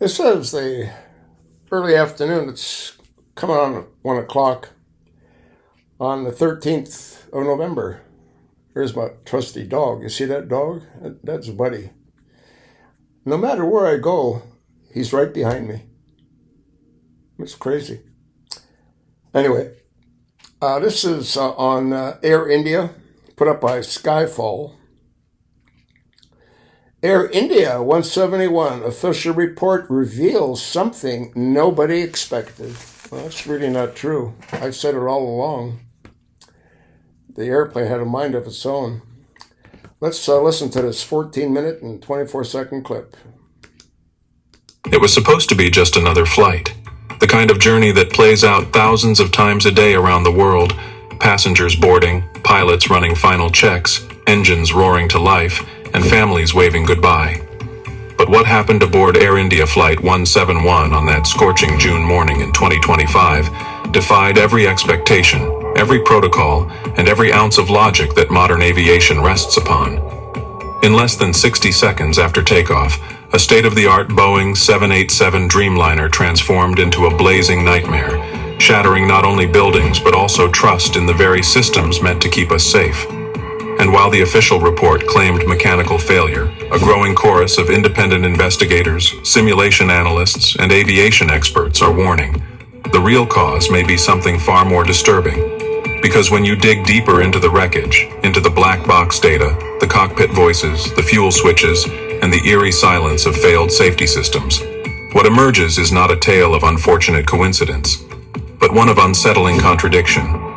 It says the early afternoon. It's coming on 1 o'clock on the 13th of November. Here's my trusty dog. You see that dog? That's Buddy. No matter where I go, he's right behind me. It's crazy. Anyway, this is on Air India, put up by Skyfall. Air India 171 official report reveals something nobody expected. Well, that's really not true. I've said it all along. The airplane had a mind of its own. Let's listen to this 14-minute and 24-second clip. It was supposed to be just another flight. The kind of journey that plays out thousands of times a day around the world. Passengers boarding, pilots running final checks, engines roaring to life, and families waving goodbye. But what happened aboard Air India Flight 171 on that scorching June morning in 2025 defied every expectation, every protocol, and every ounce of logic that modern aviation rests upon. In less than 60 seconds after takeoff, a state-of-the-art Boeing 787 Dreamliner transformed into a blazing nightmare, shattering not only buildings but also trust in the very systems meant to keep us safe. And while the official report claimed mechanical failure, a growing chorus of independent investigators, simulation analysts, and aviation experts are warning the real cause may be something far more disturbing. Because when you dig deeper into the wreckage, into the black box data, the cockpit voices, the fuel switches, and the eerie silence of failed safety systems, what emerges is not a tale of unfortunate coincidence, but one of unsettling contradiction.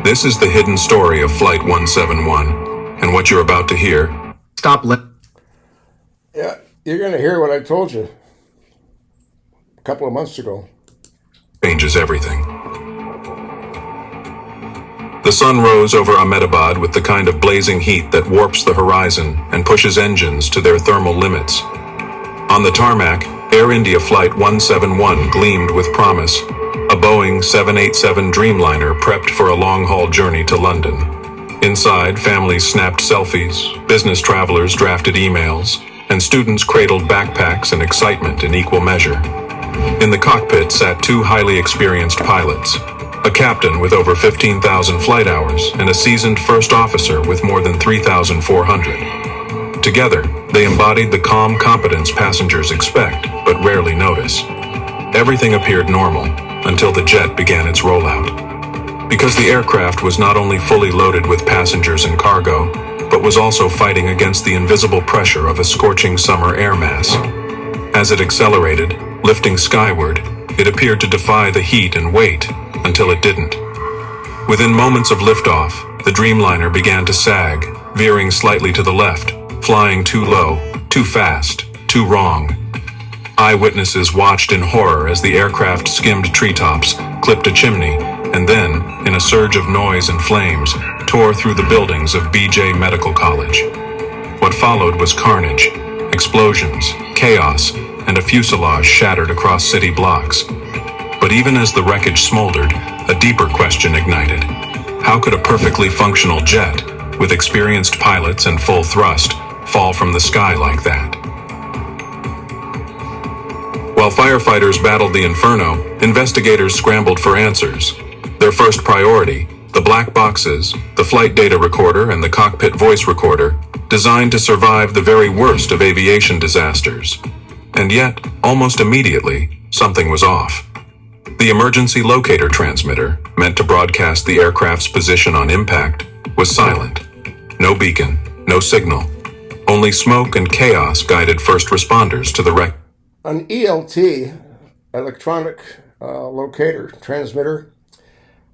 This is the hidden story of Flight 171, and what you're about to hear. Yeah, you're going to hear what I told you a couple of months ago. Changes everything. The sun rose over Ahmedabad with the kind of blazing heat that warps the horizon and pushes engines to their thermal limits. On the tarmac, Air India Flight 171 gleamed with promise. A Boeing 787 Dreamliner prepped for a long-haul journey to London. Inside, families snapped selfies, business travelers drafted emails, and students cradled backpacks and excitement in equal measure. In the cockpit sat two highly experienced pilots, a captain with over 15,000 flight hours and a seasoned first officer with more than 3,400. Together, they embodied the calm competence passengers expect but rarely notice. Everything appeared normal until the jet began its rollout. Because the aircraft was not only fully loaded with passengers and cargo, but was also fighting against the invisible pressure of a scorching summer air mass. As it accelerated, lifting skyward, it appeared to defy the heat and weight until it didn't. Within moments of liftoff, the Dreamliner began to sag, veering slightly to the left, flying too low, too fast, too wrong. Eyewitnesses watched in horror as the aircraft skimmed treetops, clipped a chimney, and then, in a surge of noise and flames, tore through the buildings of BJ Medical College. What followed was carnage, explosions, chaos, and a fuselage shattered across city blocks. But even as the wreckage smoldered, a deeper question ignited. How could a perfectly functional jet, with experienced pilots and full thrust, fall from the sky like that? While firefighters battled the inferno, investigators scrambled for answers. Their first priority, the black boxes, the flight data recorder and the cockpit voice recorder, designed to survive the very worst of aviation disasters. And yet, almost immediately, something was off. The emergency locator transmitter, meant to broadcast the aircraft's position on impact, was silent. No beacon, no signal. Only smoke and chaos guided first responders to the wreck. An ELT, electronic locator transmitter,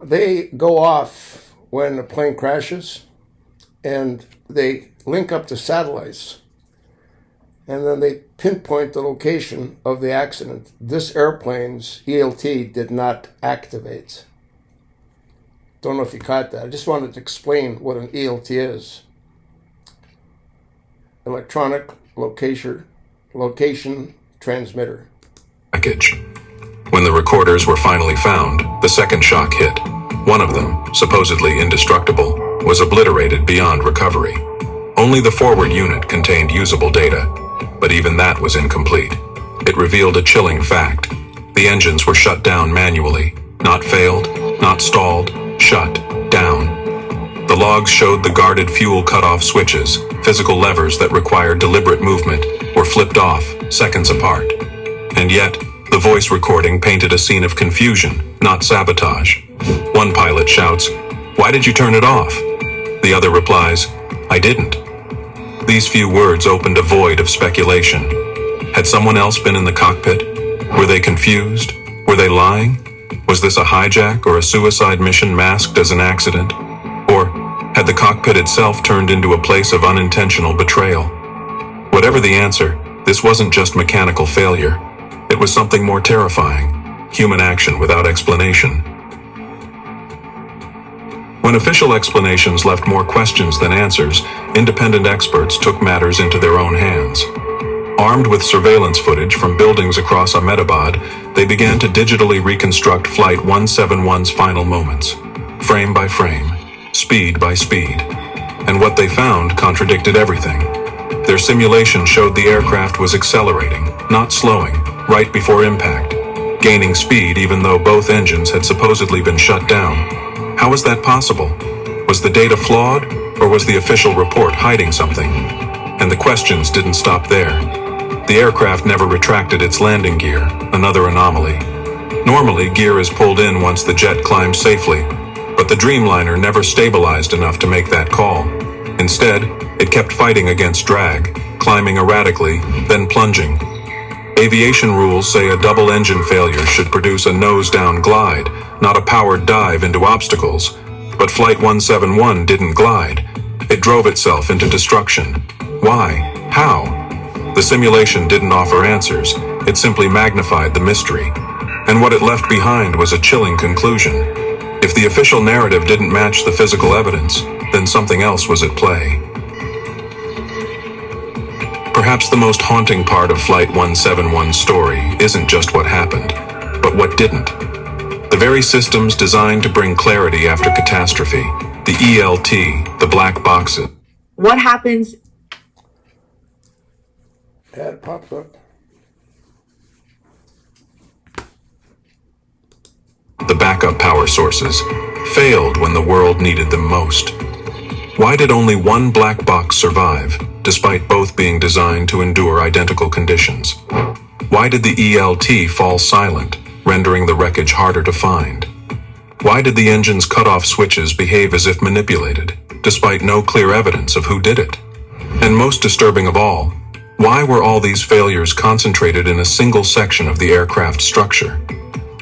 they go off when the plane crashes, and they link up to satellites, and then they pinpoint the location of the accident. This airplane's ELT did not activate. Don't know if you caught that. I just wanted to explain what an ELT is. Electronic location transmitter. Package. When the recorders were finally found, the second shock hit. One of them, supposedly indestructible, was obliterated beyond recovery. Only the forward unit contained usable data, but even that was incomplete. It revealed a chilling fact. The engines were shut down manually. Not failed, not stalled, shut down. The logs showed the guarded fuel cutoff switches, physical levers that required deliberate movement, were flipped off, seconds apart. And yet, the voice recording painted a scene of confusion, not sabotage. One pilot shouts, "Why did you turn it off?" The other replies, "I didn't." These few words opened a void of speculation. Had someone else been in the cockpit? Were they confused? Were they lying? Was this a hijack or a suicide mission masked as an accident? Or had the cockpit itself turned into a place of unintentional betrayal? Whatever the answer, this wasn't just mechanical failure. It was something more terrifying: human action without explanation. When official explanations left more questions than answers, independent experts took matters into their own hands. Armed with surveillance footage from buildings across Ahmedabad, they began to digitally reconstruct Flight 171's final moments, frame by frame, speed by speed. And what they found contradicted everything. Their simulation showed the aircraft was accelerating, not slowing, right before impact, gaining speed even though both engines had supposedly been shut down. How was that possible? Was the data flawed, or was the official report hiding something? And the questions didn't stop there. The aircraft never retracted its landing gear, another anomaly. Normally, gear is pulled in once the jet climbs safely, but the Dreamliner never stabilized enough to make that call. Instead, it kept fighting against drag, climbing erratically, then plunging. Aviation rules say a double engine failure should produce a nose-down glide, not a powered dive into obstacles. But Flight 171 didn't glide. It drove itself into destruction. Why? How? The simulation didn't offer answers. It simply magnified the mystery. And what it left behind was a chilling conclusion. If the official narrative didn't match the physical evidence, then something else was at play. Perhaps the most haunting part of Flight 171's story isn't just what happened, but what didn't. The very systems designed to bring clarity after catastrophe, the ELT, the black boxes. What happens? Ad pops up. The backup power sources failed when the world needed them most. Why did only one black box survive, despite both being designed to endure identical conditions? Why did the ELT fall silent, rendering the wreckage harder to find? Why did the engine's cutoff switches behave as if manipulated, despite no clear evidence of who did it? And most disturbing of all, why were all these failures concentrated in a single section of the aircraft structure?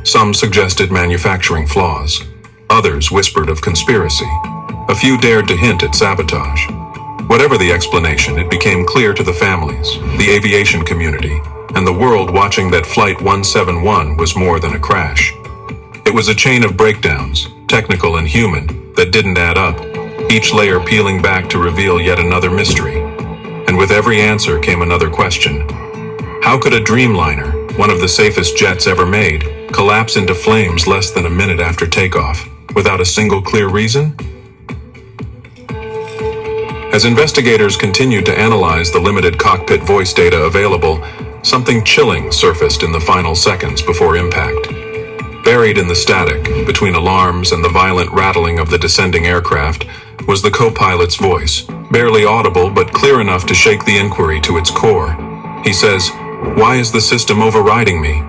Some suggested manufacturing flaws. Others whispered of conspiracy. A few dared to hint at sabotage. Whatever the explanation, it became clear to the families, the aviation community, and the world watching that Flight 171 was more than a crash. It was a chain of breakdowns, technical and human, that didn't add up, each layer peeling back to reveal yet another mystery. And with every answer came another question. How could a Dreamliner, one of the safest jets ever made, collapse into flames less than a minute after takeoff, without a single clear reason? As investigators continued to analyze the limited cockpit voice data available, something chilling surfaced in the final seconds before impact. Buried in the static, between alarms and the violent rattling of the descending aircraft, was the co-pilot's voice, barely audible but clear enough to shake the inquiry to its core. He says, "Why is the system overriding me?"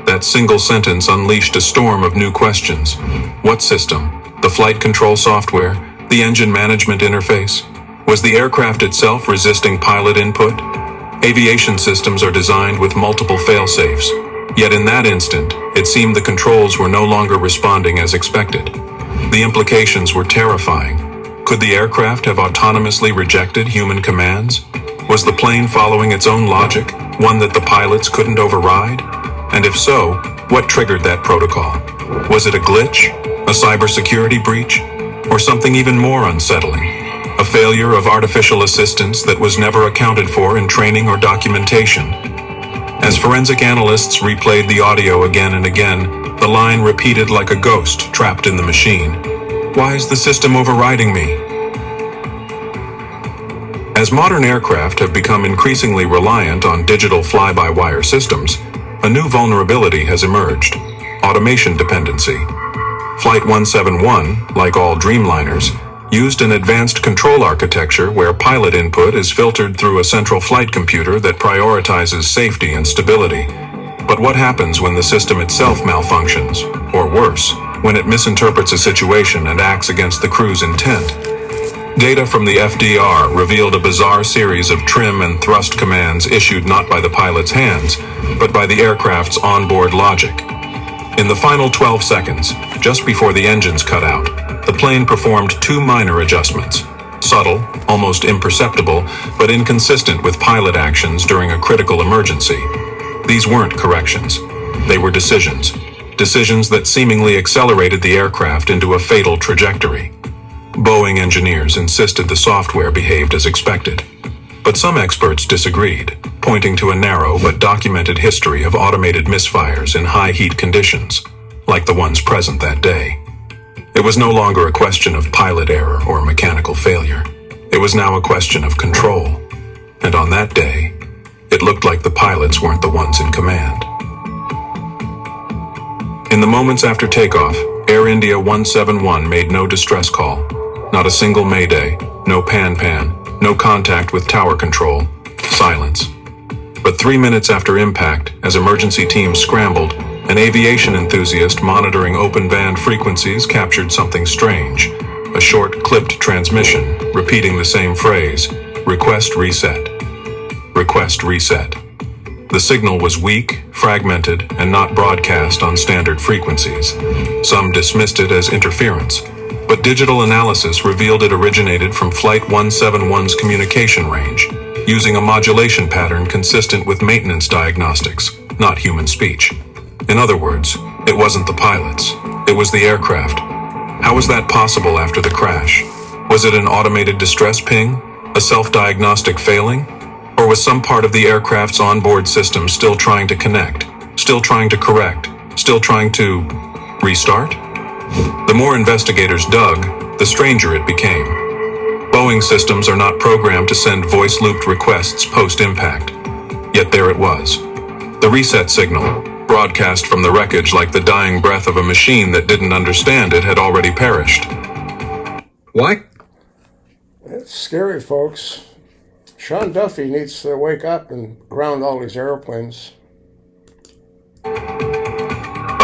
That single sentence unleashed a storm of new questions. What system? The flight control software? The engine management interface? Was the aircraft itself resisting pilot input? Aviation systems are designed with multiple fail-safes. Yet in that instant, it seemed the controls were no longer responding as expected. The implications were terrifying. Could the aircraft have autonomously rejected human commands? Was the plane following its own logic, one that the pilots couldn't override? And if so, what triggered that protocol? Was it a glitch? A cybersecurity breach? Or something even more unsettling? A failure of artificial assistance that was never accounted for in training or documentation? As forensic analysts replayed the audio again and again, the line repeated like a ghost trapped in the machine. Why is the system overriding me? As modern aircraft have become increasingly reliant on digital fly-by-wire systems, a new vulnerability has emerged: automation dependency. Flight 171, like all Dreamliners, used an advanced control architecture where pilot input is filtered through a central flight computer that prioritizes safety and stability. But what happens when the system itself malfunctions, or worse, when it misinterprets a situation and acts against the crew's intent? Data from the FDR revealed a bizarre series of trim and thrust commands issued not by the pilot's hands, but by the aircraft's onboard logic. In the final 12 seconds, just before the engines cut out, the plane performed two minor adjustments: subtle, almost imperceptible, but inconsistent with pilot actions during a critical emergency. These weren't corrections. They were decisions. Decisions that seemingly accelerated the aircraft into a fatal trajectory. Boeing engineers insisted the software behaved as expected. But some experts disagreed, pointing to a narrow but documented history of automated misfires in high heat conditions, like the ones present that day. It was no longer a question of pilot error or mechanical failure. It was now a question of control. And on that day, it looked like the pilots weren't the ones in command. In the moments after takeoff, Air India 171 made no distress call. Not a single mayday, no pan-pan, no contact with tower control. Silence. But 3 minutes after impact, as emergency teams scrambled, an aviation enthusiast monitoring open band frequencies captured something strange. A short, clipped transmission, repeating the same phrase: request reset. Request reset. The signal was weak, fragmented, and not broadcast on standard frequencies. Some dismissed it as interference, but digital analysis revealed it originated from Flight 171's communication range, using a modulation pattern consistent with maintenance diagnostics, not human speech. In other words, it wasn't the pilots, it was the aircraft. How was that possible after the crash? Was it an automated distress ping? A self-diagnostic failing? Or was some part of the aircraft's onboard system still trying to connect, still trying to correct, still trying to restart? The more investigators dug, the stranger it became. Boeing systems are not programmed to send voice-looped requests post-impact. Yet there it was. The reset signal, broadcast from the wreckage like the dying breath of a machine that didn't understand it had already perished. Why? It's scary, folks. Sean Duffy needs to wake up and ground all these airplanes.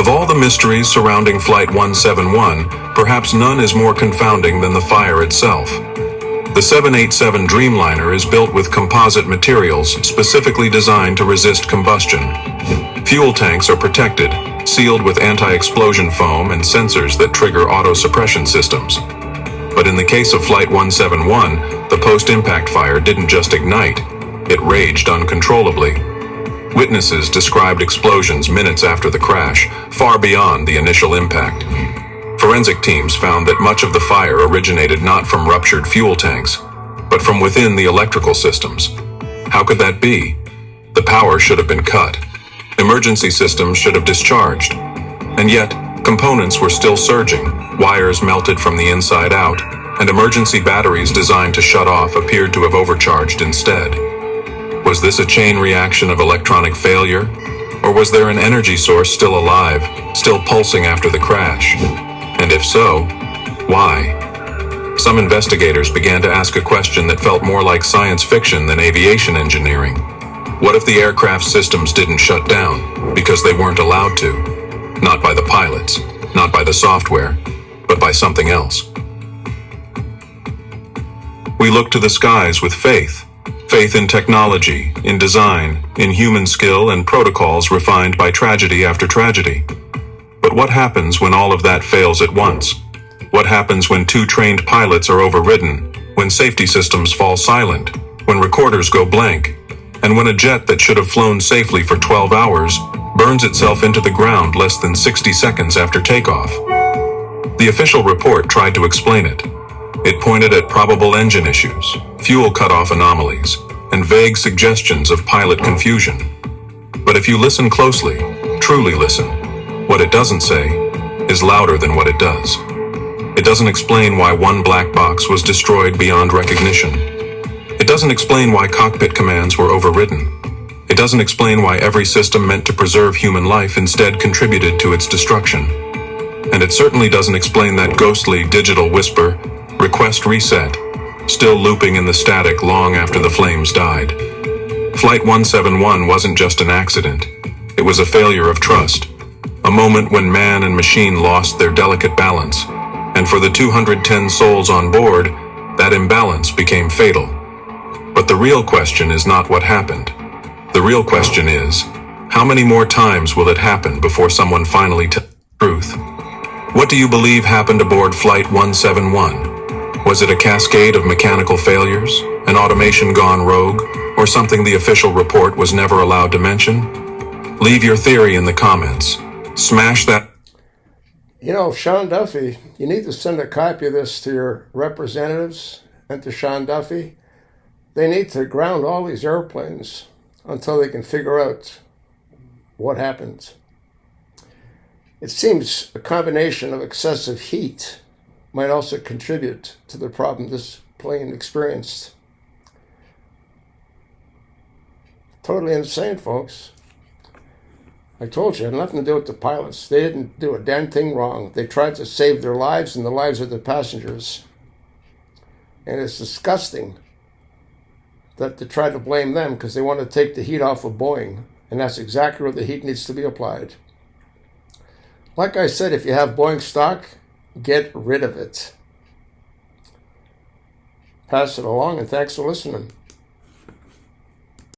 Of all the mysteries surrounding Flight 171, perhaps none is more confounding than the fire itself. The 787 Dreamliner is built with composite materials specifically designed to resist combustion. Fuel tanks are protected, sealed with anti-explosion foam and sensors that trigger auto-suppression systems. But in the case of Flight 171, the post-impact fire didn't just ignite, it raged uncontrollably. Witnesses described explosions minutes after the crash, far beyond the initial impact. Forensic teams found that much of the fire originated not from ruptured fuel tanks, but from within the electrical systems. How could that be? The power should have been cut. Emergency systems should have discharged. And yet, components were still surging, wires melted from the inside out, and emergency batteries designed to shut off appeared to have overcharged instead. Was this a chain reaction of electronic failure? Or was there an energy source still alive, still pulsing after the crash? And if so, why? Some investigators began to ask a question that felt more like science fiction than aviation engineering. What if the aircraft systems didn't shut down because they weren't allowed to? Not by the pilots, not by the software, but by something else. We look to the skies with faith. Faith in technology, in design, in human skill and protocols refined by tragedy after tragedy. But what happens when all of that fails at once? What happens when two trained pilots are overridden, when safety systems fall silent, when recorders go blank, and when a jet that should have flown safely for 12 hours burns itself into the ground less than 60 seconds after takeoff? The official report tried to explain it. It pointed at probable engine issues, fuel cutoff anomalies, and vague suggestions of pilot confusion. But if you listen closely, truly listen, what it doesn't say is louder than what it does. It doesn't explain why one black box was destroyed beyond recognition. It doesn't explain why cockpit commands were overridden. It doesn't explain why every system meant to preserve human life instead contributed to its destruction. And it certainly doesn't explain that ghostly digital whisper, "Request reset," still looping in the static long after the flames died. Flight 171 wasn't just an accident. It was a failure of trust. A moment when man and machine lost their delicate balance. And for the 210 souls on board, that imbalance became fatal. But the real question is not what happened. The real question is, how many more times will it happen before someone finally tells the truth? What do you believe happened aboard Flight 171? Was it a cascade of mechanical failures, an automation gone rogue, or something the official report was never allowed to mention? Leave your theory in the comments. Smash that. You know, Sean Duffy, you need to send a copy of this to your representatives and to Sean Duffy. They need to ground all these airplanes until they can figure out what happened. It seems a combination of excessive heat might also contribute to the problem this plane experienced. Totally insane, folks. I told you, it had nothing to do with the pilots. They didn't do a damn thing wrong. They tried to save their lives and the lives of the passengers. And it's disgusting that they try to blame them because they want to take the heat off of Boeing. And that's exactly where the heat needs to be applied. Like I said, if you have Boeing stock, get rid of it. Pass it along, and thanks for listening.